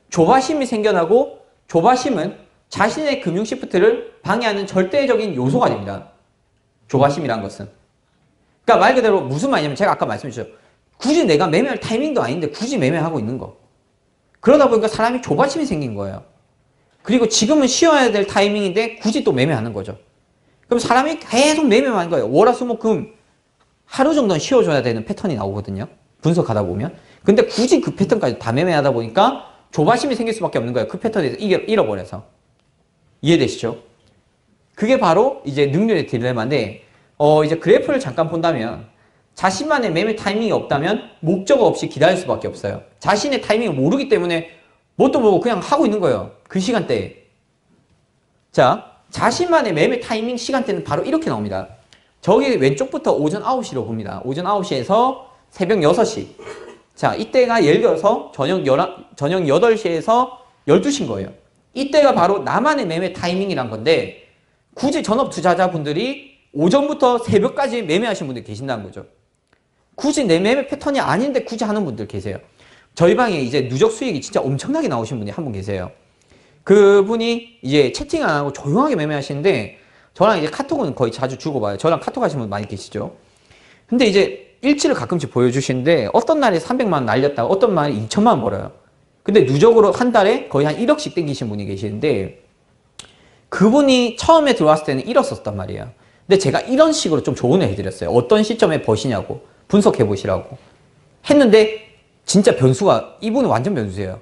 Speaker 1: 조바심이 생겨나고 조바심은 자신의 금융 시프트를 방해하는 절대적인 요소가 됩니다. 조바심이란 것은. 그러니까 말 그대로 무슨 말이냐면 제가 아까 말씀드렸죠. 굳이 내가 매매할 타이밍도 아닌데 굳이 매매하고 있는 거. 그러다 보니까 사람이 조바심이 생긴 거예요. 그리고 지금은 쉬어야 될 타이밍인데 굳이 또 매매하는 거죠. 그럼 사람이 계속 매매만 하는 거예요. 월화수목금 하루 정도는 쉬어줘야 되는 패턴이 나오거든요. 분석하다 보면. 근데 굳이 그 패턴까지 다 매매하다 보니까 조바심이 생길 수밖에 없는 거예요. 그 패턴에서 잃어버려서. 이해되시죠? 그게 바로 이제 능률의 딜레마인데 이제 그래프를 잠깐 본다면 자신만의 매매 타이밍이 없다면 목적 없이 기다릴 수밖에 없어요. 자신의 타이밍을 모르기 때문에 뭣도 모르고 그냥 하고 있는 거예요. 그 시간대에. 자, 자신만의 매매 타이밍 시간대는 바로 이렇게 나옵니다. 저기 왼쪽부터 오전 9시로 봅니다. 오전 9시에서 새벽 6시. 자, 이때가 예를 들어서 저녁 8시에서 12시인 거예요. 이때가 바로 나만의 매매 타이밍이란 건데 굳이 전업 투자자분들이 오전부터 새벽까지 매매하시는 분들이 계신다는 거죠. 굳이 내 매매 패턴이 아닌데 굳이 하는 분들 계세요. 저희 방에 이제 누적 수익이 진짜 엄청나게 나오신 분이 한 분 계세요. 그분이 이제 채팅 안 하고 조용하게 매매하시는데 저랑 이제 카톡은 거의 자주 주고봐요. 저랑 카톡 하시는 분 많이 계시죠. 근데 이제 일지를 가끔씩 보여주시는데 어떤 날에 300만 원 날렸다가 어떤 날에 2천만 원 벌어요. 근데 누적으로 한 달에 거의 한 1억씩 땡기신 분이 계시는데 그분이 처음에 들어왔을 때는 잃었었단 말이에요. 근데 제가 이런 식으로 좀 조언을 해드렸어요. 어떤 시점에 버시냐고 분석해 보시라고 했는데 진짜 변수가 이분은 완전 변수예요.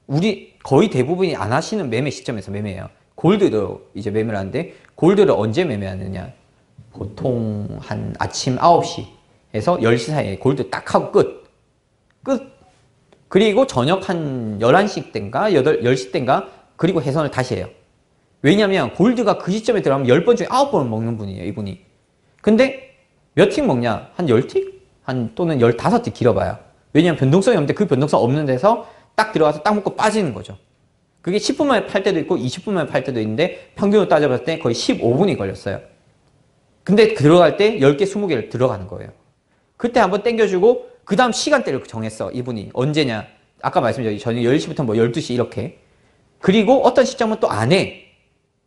Speaker 1: 우리 거의 대부분이 안 하시는 매매 시점에서 매매해요. 골드로 이제 매매를 하는데 골드를 언제 매매하느냐 보통 한 아침 9시에서 10시 사이에 골드 딱 하고 끝. 그리고 저녁 한 11시 땐가 10시 땐가 그리고 해선을 다시 해요. 왜냐면 골드가 그 시점에 들어가면 10번 중에 9번을 먹는 분이에요. 이분이. 근데 몇 틱 먹냐? 한 10틱? 또는 15틱 길어봐요. 왜냐면 변동성이 없는데 그 변동성 없는 데서 딱 들어가서 딱 먹고 빠지는 거죠. 그게 10분 만에 팔 때도 있고 20분 만에 팔 때도 있는데 평균으로 따져봤을 때 거의 15분이 걸렸어요. 근데 들어갈 때 10개, 20개를 들어가는 거예요. 그때 한번 땡겨주고 그 다음 시간대를 정했어. 이분이. 언제냐. 아까 말씀드렸죠. 저녁 10시부터 뭐 12시 이렇게. 그리고 어떤 시점은 또 안 해.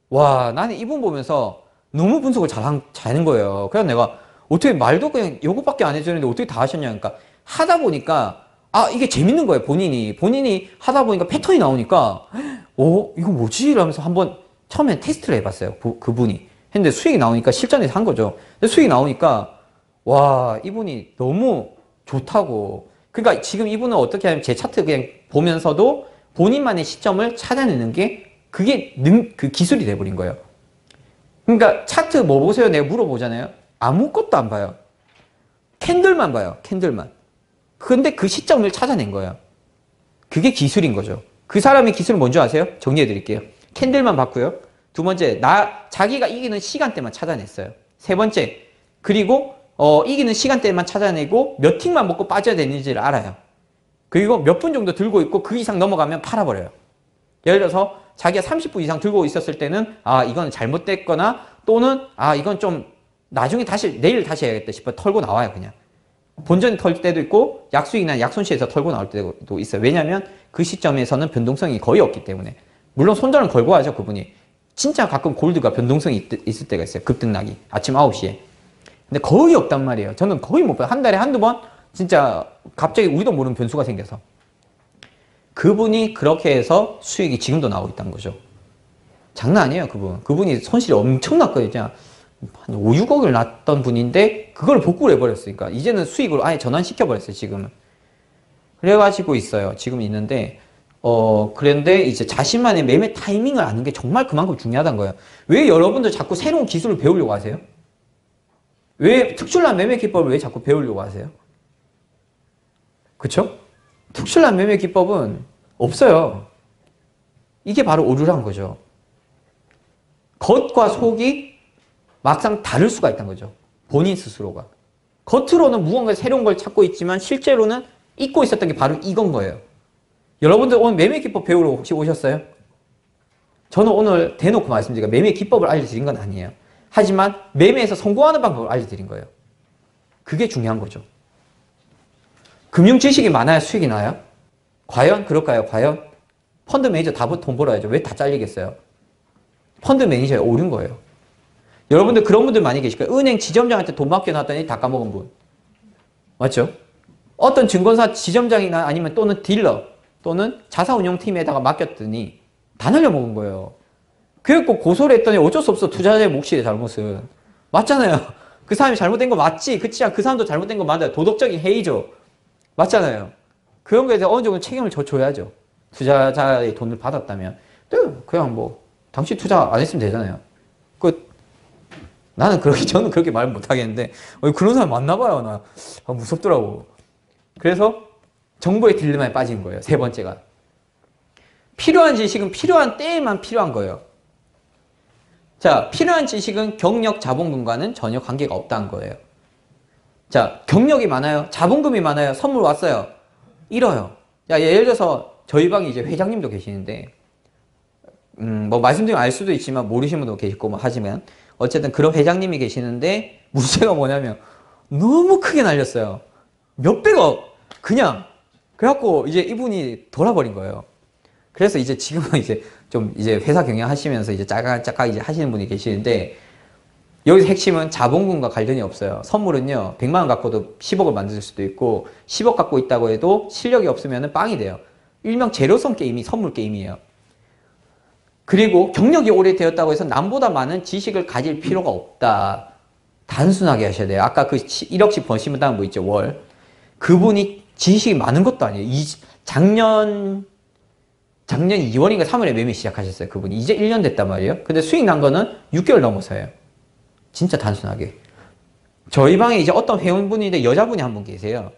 Speaker 1: 와, 나는 이분 보면서 너무 분석을 잘하는 거예요. 그래서 내가 어떻게 말도 그냥 요것밖에 안 해주는데 어떻게 다 하셨냐. 그러니까 하다 보니까 이게 재밌는 거예요. 본인이 하다 보니까 패턴이 나오니까 이거 뭐지? 이러면서 한번 처음엔 테스트를 해봤어요. 그분이. 했는데 수익이 나오니까 실전에서 한 거죠. 근데 수익이 나오니까 와, 이분이 너무 좋다고. 그러니까 지금 이분은 어떻게 하면 제 차트 그냥 보면서도 본인만의 시점을 찾아내는 게 그게 그 기술이 돼버린 거예요. 그러니까 차트 뭐 보세요? 내가 물어보잖아요. 아무것도 안 봐요. 캔들만 봐요. 캔들만. 근데 그 시점을 찾아낸 거예요. 그게 기술인 거죠. 그 사람의 기술은 뭔지 아세요? 정리해 드릴게요. 캔들만 봤고요. 두 번째, 자기가 이기는 시간대만 찾아냈어요. 세 번째, 그리고 이기는 시간대만 찾아내고 몇 틱만 먹고 빠져야 되는지를 알아요. 그리고 몇 분 정도 들고 있고 그 이상 넘어가면 팔아버려요. 예를 들어서 자기가 30분 이상 들고 있었을 때는 아 이건 잘못됐거나 또는 아 이건 좀 나중에 내일 다시 해야겠다 싶어 털고 나와요. 그냥 본전이 털 때도 있고 약수익이나 약손실에서 털고 나올 때도 있어요. 왜냐하면 그 시점에서는 변동성이 거의 없기 때문에. 물론 손절은 걸고 하죠. 그분이 진짜 가끔 골드가 변동성이 있을 때가 있어요. 급등락이 아침 9시에. 근데 거의 없단 말이에요. 저는 거의 못 봐요. 한 달에 한두 번 진짜 갑자기 우리도 모르는 변수가 생겨서. 그분이 그렇게 해서 수익이 지금도 나오고 있다는 거죠. 장난 아니에요. 그분이 손실이 엄청났거든요. 한 5, 6억을 났던 분인데 그걸 복구를 해버렸으니까 이제는 수익으로 아예 전환시켜버렸어요. 지금은. 그래가지고 있어요. 지금 있는데 그런데 이제 자신만의 매매 타이밍을 아는 게 정말 그만큼 중요하다는 거예요. 왜 여러분들 자꾸 새로운 기술을 배우려고 하세요? 왜 특출난 매매 기법을 왜 자꾸 배우려고 하세요? 그쵸? 특출난 매매 기법은 없어요. 이게 바로 오류란 거죠. 겉과 속이 막상 다를 수가 있다는 거죠. 본인 스스로가. 겉으로는 무언가 새로운 걸 찾고 있지만 실제로는 잊고 있었던 게 바로 이건 거예요. 여러분들 오늘 매매 기법 배우러 혹시 오셨어요? 저는 오늘 대놓고 말씀드리니까 매매 기법을 알려드린 건 아니에요. 하지만 매매에서 성공하는 방법을 알려드린 거예요. 그게 중요한 거죠. 금융 지식이 많아야 수익이 나요? 과연 그럴까요? 과연? 펀드 매니저 다 돈 벌어야죠. 왜 다 잘리겠어요? 펀드 매니저에 오른 거예요. 여러분들 그런 분들 많이 계실 거예요. 은행 지점장한테 돈 맡겨놨더니 다 까먹은 분. 맞죠? 어떤 증권사 지점장이나 아니면 또는 딜러 또는 자사운용팀에다가 맡겼더니 다 날려먹은 거예요. 그래갖고 고소를 했더니 어쩔 수 없어. 투자자의 몫이래 잘못은. 맞잖아요. 그 사람이 잘못된 거 맞지. 그치? 그 사람도 잘못된 거 맞아요. 도덕적인 해이죠. 맞잖아요. 그런 거에 대해 어느 정도 책임을 져줘야죠. 투자자의 돈을 받았다면. 그냥 뭐 당신 투자 안 했으면 되잖아요. 저는 그렇게 말 못 하겠는데 그런 사람 많나 봐요. 나 무섭더라고. 그래서 정보의 딜레마에 빠진 거예요. 세 번째가. 필요한 지식은 필요한 때에만 필요한 거예요. 자, 필요한 지식은 경력, 자본금과는 전혀 관계가 없다는 거예요. 자, 경력이 많아요. 자본금이 많아요. 선물 왔어요. 잃어요. 자, 예를 들어서 저희 방에 이제 회장님도 계시는데 뭐 말씀드리면 알 수도 있지만 모르시는 분도 계시고 뭐 하지만 어쨌든 그런 회장님이 계시는데 문제가 뭐냐면 너무 크게 날렸어요. 몇백억 그냥. 그래갖고 이제 이분이 돌아버린 거예요. 그래서 이제 지금은 이제 좀 이제 회사 경영하시면서 이제 짝짝 이제 하시는 분이 계시는데 여기서 핵심은 자본금과 관련이 없어요. 선물은요 100만 원 갖고도 10억을 만들 수도 있고 10억 갖고 있다고 해도 실력이 없으면 빵이 돼요. 일명 제로섬 게임이 선물 게임이에요. 그리고 경력이 오래되었다고 해서 남보다 많은 지식을 가질 필요가 없다. 단순하게 하셔야 돼요. 아까 그 1억씩 버신다는 분 있죠, 월. 그분이 지식이 많은 것도 아니에요. 작년 2월인가 3월에 매매 시작하셨어요. 그분이. 이제 1년 됐단 말이에요. 근데 수익 난 거는 6개월 넘어서요. 진짜 단순하게. 저희 방에 이제 어떤 회원분인데 여자분이 한 분 계세요.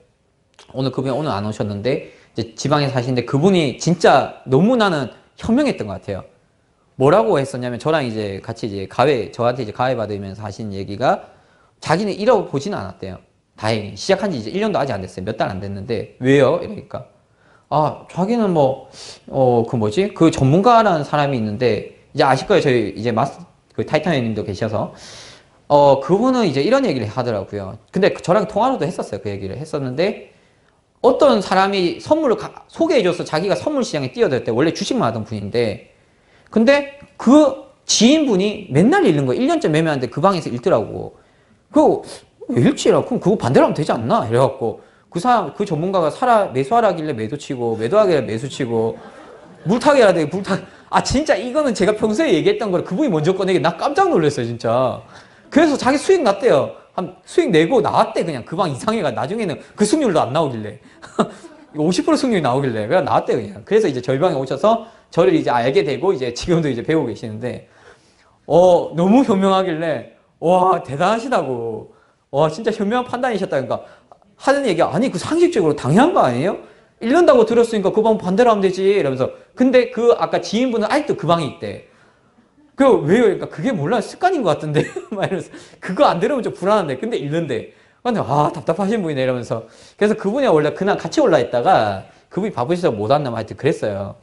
Speaker 1: 그분이 오늘 안 오셨는데 이제 지방에 사시는데 그분이 진짜 너무 나는 현명했던 것 같아요. 뭐라고 했었냐면 저랑 이제 같이 이제 저한테 이제 가해 받으면서 하신 얘기가 자기는 이러고 보지는 않았대요. 다행히. 시작한 지 이제 1년도 아직 안 됐어요. 몇 달 안 됐는데. 왜요? 이러니까. 자기는 그 전문가라는 사람이 있는데, 이제 아실 거예요. 저희 이제 그 타이탄 님도 계셔서. 그분은 이제 이런 얘기를 하더라고요. 근데 저랑 통화로도 했었어요. 그 얘기를 했었는데, 어떤 사람이 선물을 소개해줘서 자기가 선물 시장에 뛰어들 때 원래 주식만 하던 분인데, 근데 그 지인분이 맨날 잃는 거예요. 1년째 매매하는데 그 방에서 잃더라고. 왜 잃지라고? 그럼 그거 반대로 하면 되지 않나? 이래갖고 그 전문가가 매수하라길래 매도치고 매도하길래 매수치고 물타기 해야 돼. 진짜 이거는 제가 평소에 얘기했던 걸 그분이 먼저 꺼내기 나 깜짝 놀랐어요. 진짜. 그래서 자기 수익 났대요. 수익 내고 나왔대. 그냥 그 방 이상해가 나중에는 그 승률도 안 나오길래 50% 승률이 나오길래 그냥 나왔대 그냥. 그래서 이제 저희 방에 오셔서 저를 이제 알게 되고 이제 지금도 이제 배우고 계시는데 너무 현명하길래 와 대단하시다고. 와 진짜 현명한 판단이셨다니까 하는 얘기가 아니 그 상식적으로 당연한 거 아니에요? 잃는다고 들었으니까 그 방 반대로 하면 되지 이러면서 근데 그 아까 지인분은 아직도 그 방에 있대. 왜요? 그러니까 그게 몰라 습관인 것 같은데 막 이러면서 그거 안 들으면 좀 불안한데 근데 잃는데 근데 답답하신 분이네 이러면서 그래서 그분이 원래 그날 같이 올라 있다가 그분이 바쁘셔서 못 왔나 하여튼 그랬어요.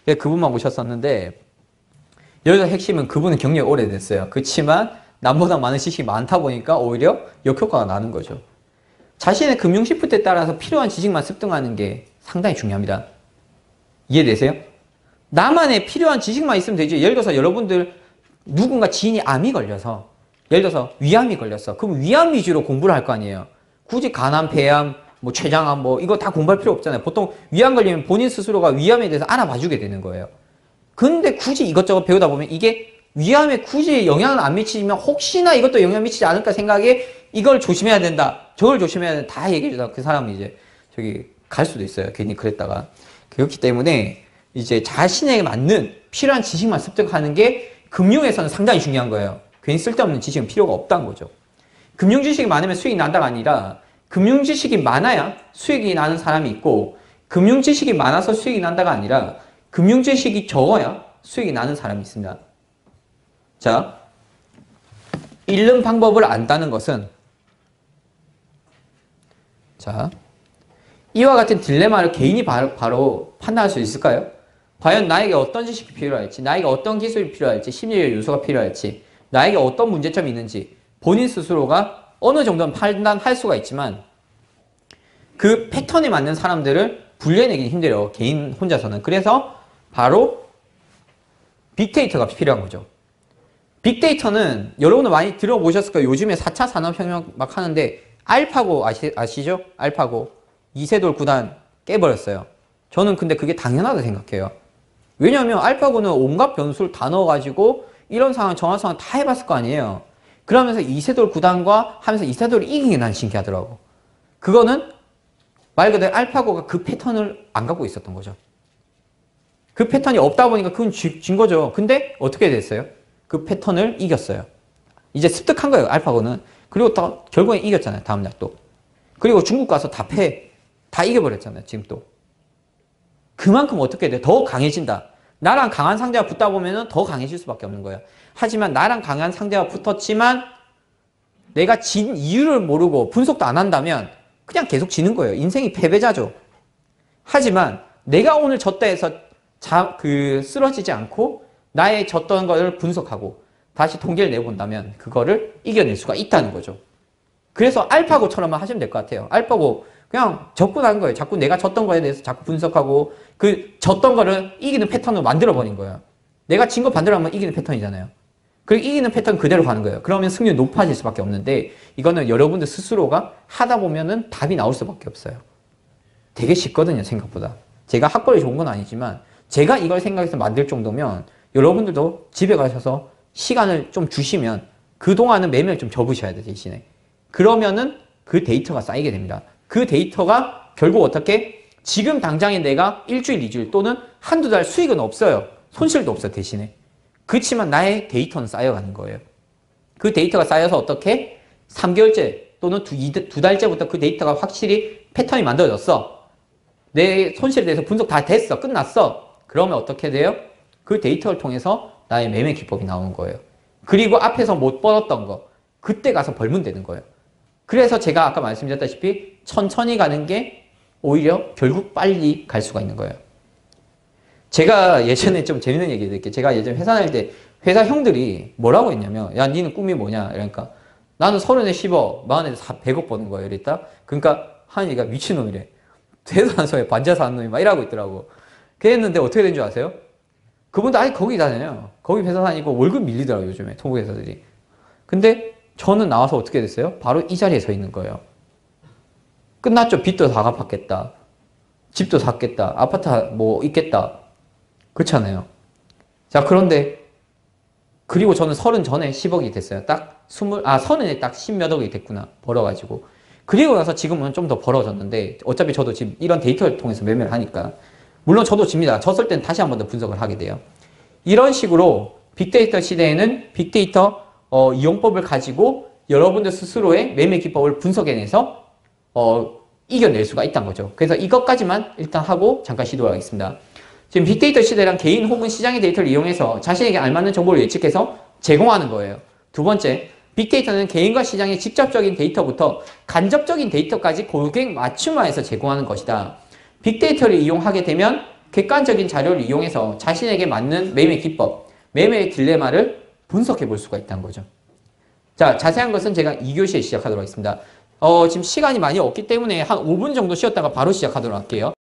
Speaker 1: 그래서 그분만 오셨었는데 여기서 핵심은 그분은 경력이 오래됐어요. 그렇지만 남보다 많은 지식이 많다 보니까 오히려 역효과가 나는 거죠. 자신의 금융 시프트에 따라서 필요한 지식만 습득하는 게 상당히 중요합니다. 이해되세요? 나만의 필요한 지식만 있으면 되지. 예를 들어서 여러분들 누군가 지인이 암이 걸려서 예를 들어서 위암이 걸렸어. 그럼 위암 위주로 공부를 할 거 아니에요. 굳이 간암, 폐암, 뭐 췌장암 뭐 이거 다 공부할 필요 없잖아요. 보통 위암 걸리면 본인 스스로가 위암에 대해서 알아봐주게 되는 거예요. 근데 굳이 이것저것 배우다 보면 이게 위암에 굳이 영향을 안 미치면 혹시나 이것도 영향 미치지 않을까 생각에 이걸 조심해야 된다. 저걸 조심해야 된다. 다 얘기해주다가 그 사람이 이제 저기 갈 수도 있어요. 괜히 그랬다가. 그렇기 때문에 이제 자신에게 맞는 필요한 지식만 습득하는 게 금융에서는 상당히 중요한 거예요. 괜히 쓸데없는 지식은 필요가 없다는 거죠. 금융 지식이 많으면 수익이 난다가 아니라 금융 지식이 많아야 수익이 나는 사람이 있고 금융 지식이 많아서 수익이 난다가 아니라 금융 지식이 적어야 수익이 나는 사람이 있습니다. 자, 잃는 방법을 안다는 것은 자, 이와 같은 딜레마를 개인이 바로 판단할 수 있을까요? 과연 나에게 어떤 지식이 필요할지, 나에게 어떤 기술이 필요할지, 심리적 요소가 필요할지, 나에게 어떤 문제점이 있는지 본인 스스로가 어느 정도는 판단할 수가 있지만 그 패턴에 맞는 사람들을 분류해내기 힘들어요. 개인 혼자서는. 그래서 바로 빅데이터가 필요한 거죠. 빅데이터는 여러분도 많이 들어보셨을 거예요. 요즘에 4차 산업혁명 막 하는데 알파고 아시죠? 알파고. 이세돌 9단 깨버렸어요. 저는 근데 그게 당연하다고 생각해요. 왜냐하면 알파고는 온갖 변수를 다 넣어가지고 이런 상황, 정한 상황 다 해봤을 거 아니에요. 그러면서 이세돌 9단과 하면서 이세돌이 이긴 게 난 신기하더라고. 그거는 말 그대로 알파고가 그 패턴을 안 갖고 있었던 거죠. 그 패턴이 없다 보니까 그건 진 거죠. 근데 어떻게 됐어요? 그 패턴을 이겼어요. 이제 습득한 거예요, 알파고는. 그리고 또 결국엔 이겼잖아요, 다음날 또. 그리고 중국 가서 다 이겨버렸잖아요, 지금 또. 그만큼 어떻게 돼? 더 강해진다. 나랑 강한 상대가 붙다 보면 더 강해질 수밖에 없는 거예요. 하지만 나랑 강한 상대가 붙었지만 내가 진 이유를 모르고 분석도 안 한다면 그냥 계속 지는 거예요. 인생이 패배자죠. 하지만 내가 오늘 졌다 해서 쓰러지지 않고 나의 졌던 걸 분석하고 다시 통계를 내본다면 그거를 이겨낼 수가 있다는 거죠. 그래서 알파고처럼만 하시면 될 것 같아요. 알파고 그냥 졌고 난 거예요. 자꾸 내가 졌던 거에 대해서 자꾸 분석하고 그 졌던 거를 이기는 패턴으로 만들어버린 거예요. 내가 진 거 반대로 하면 이기는 패턴이잖아요. 그리고 이기는 패턴 그대로 가는 거예요. 그러면 승률이 높아질 수밖에 없는데 이거는 여러분들 스스로가 하다 보면은 답이 나올 수밖에 없어요. 되게 쉽거든요, 생각보다. 제가 학벌이 좋은 건 아니지만 제가 이걸 생각해서 만들 정도면 여러분들도 집에 가셔서 시간을 좀 주시면 그동안은 매매를 좀 접으셔야 돼요, 대신에. 그러면은 그 데이터가 쌓이게 됩니다. 그 데이터가 결국 어떻게 지금 당장에 내가 일주일, 이주일 또는 한두 달 수익은 없어요. 손실도 없어요, 대신에. 그렇지만 나의 데이터는 쌓여가는 거예요. 그 데이터가 쌓여서 어떻게 3개월째 또는 두 달째부터 그 데이터가 확실히 패턴이 만들어졌어. 내 손실에 대해서 분석 다 됐어. 끝났어. 그러면 어떻게 돼요? 그 데이터를 통해서 나의 매매 기법이 나오는 거예요. 그리고 앞에서 못 벌었던 거 그때 가서 벌면 되는 거예요. 그래서 제가 아까 말씀드렸다시피 천천히 가는 게 오히려 결국 빨리 갈 수가 있는 거예요. 제가 예전에 좀 재밌는 얘기 드릴게요. 제가 예전에 회사 다닐 때 회사 형들이 뭐라고 했냐면 야 니는 꿈이 뭐냐 이러니까 나는 30에 10억 40에 100억 버는 거예요. 이랬다. 그러니까 한 얘기가 미친놈이래. 대단한 소리 반지하 사는 놈이 막 이러고 있더라고. 그랬는데 어떻게 된 줄 아세요? 그분도 아직 거기 다녀요. 거기 회사 다니고 월급 밀리더라고요. 요즘에 토부 회사들이. 근데 저는 나와서 어떻게 됐어요? 바로 이 자리에 서 있는 거예요. 끝났죠. 빚도 다 갚았겠다. 집도 샀겠다. 아파트 뭐 있겠다. 그렇잖아요. 자, 그런데 그리고 저는 30 전에 10억이 됐어요. 딱 30에 딱 10몇 억이 됐구나. 벌어가지고. 그리고 나서 지금은 좀 더 벌어졌는데 어차피 저도 지금 이런 데이터를 통해서 매매를 하니까 물론 저도 집니다. 졌을 땐 다시 한 번 더 분석을 하게 돼요. 이런 식으로 빅데이터 시대에는 빅데이터 이용법을 가지고 여러분들 스스로의 매매 기법을 분석해내서 이겨낼 수가 있다는 거죠. 그래서 이것까지만 일단 하고 잠깐 시도하겠습니다. 지금 빅데이터 시대란 개인 혹은 시장의 데이터를 이용해서 자신에게 알맞는 정보를 예측해서 제공하는 거예요. 두 번째, 빅데이터는 개인과 시장의 직접적인 데이터부터 간접적인 데이터까지 고객 맞춤화해서 제공하는 것이다. 빅데이터를 이용하게 되면 객관적인 자료를 이용해서 자신에게 맞는 매매 기법, 매매의 딜레마를 분석해 볼 수가 있다는 거죠. 자, 자세한 것은 제가 2교시에 시작하도록 하겠습니다. 지금 시간이 많이 없기 때문에 한 5분 정도 쉬었다가 바로 시작하도록 할게요.